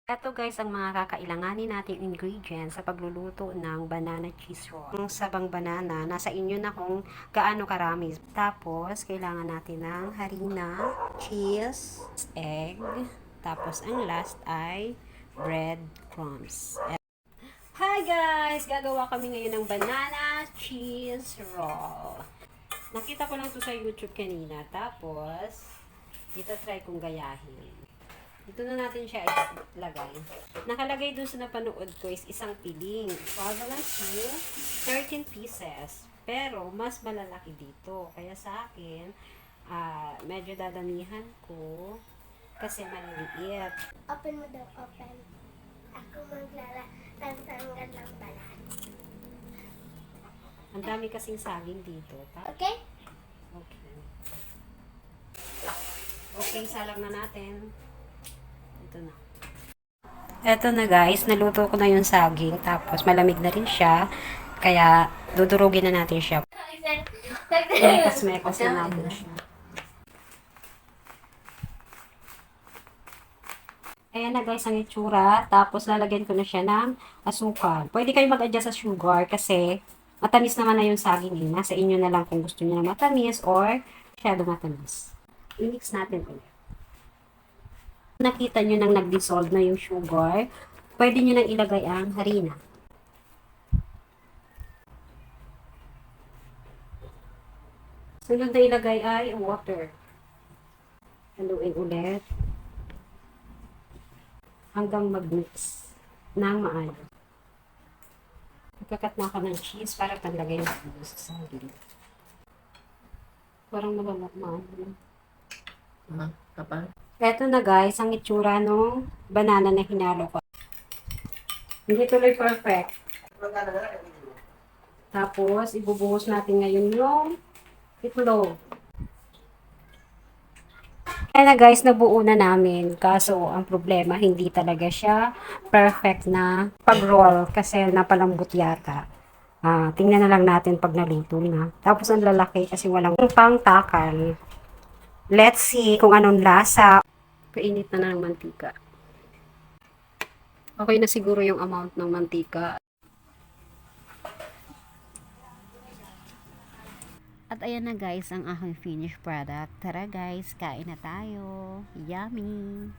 Ito guys ang mga kakailanganin nating ingredients sa pagluluto ng banana cheese roll. Ang sabang banana, nasa inyo na kung gaano karami. Tapos, kailangan natin ng harina, cheese, egg, tapos ang last ay bread crumbs. Hi guys! Gagawa kami ngayon ng banana cheese roll. Nakita ko lang to sa YouTube kanina. Tapos, dito try kong gayahin. Ito na natin siya ilagay. Nakalagay dun sa napanood ko is isang piling. Equivalent to 13 pieces. Pero, mas malalaki dito. Kaya sa akin, medyo dadamihan ko kasi maliliit. Open mo daw, open. Ako maglalagtanggal ng balat. Ang dami kasing saging dito. Okay? Okay. Okay, salang na natin. Ito na. Ito na guys, naluto ko na yung saging. Tapos malamig na rin siya. Kaya dudurugin na natin siya. Mekas-mekas na natin siya. Ayan na guys ang itsura. Tapos lalagyan ko na siya ng asukal. Pwede kayo mag-adjust sa sugar kasi matamis naman na yung saging eh. Nasa inyo na lang kung gusto niyo na matamis or masyado matamis. I-mix natin ulit. Nakita nyo nang nag-dissolve na yung sugar, pwede nyo nang ilagay ang harina. Sunod na ilagay ay water. Haluin ulit hanggang mag-mix ng maayos. Magkakat na ako ng cheese para panlagay natin sa saging. Parang malamok. Kapal? Eto na guys, ang itsura ng banana na hinalo ko. Hindi tuloy perfect. Tapos, ibubuhos natin ngayon yung itlog. Ayan na guys, nabuo na namin. Kaso, ang problema, hindi talaga siya perfect na pag-roll kasi napalambot yata. Tingnan na lang natin pag naluto na. Tapos, ang lalaki kasi walang pang-takal. Let's see kung anong lasa. Kainit na ng mantika. Okay na siguro yung amount ng mantika. At ayan na guys ang aking finished product. Tara guys, kain na tayo. Yummy!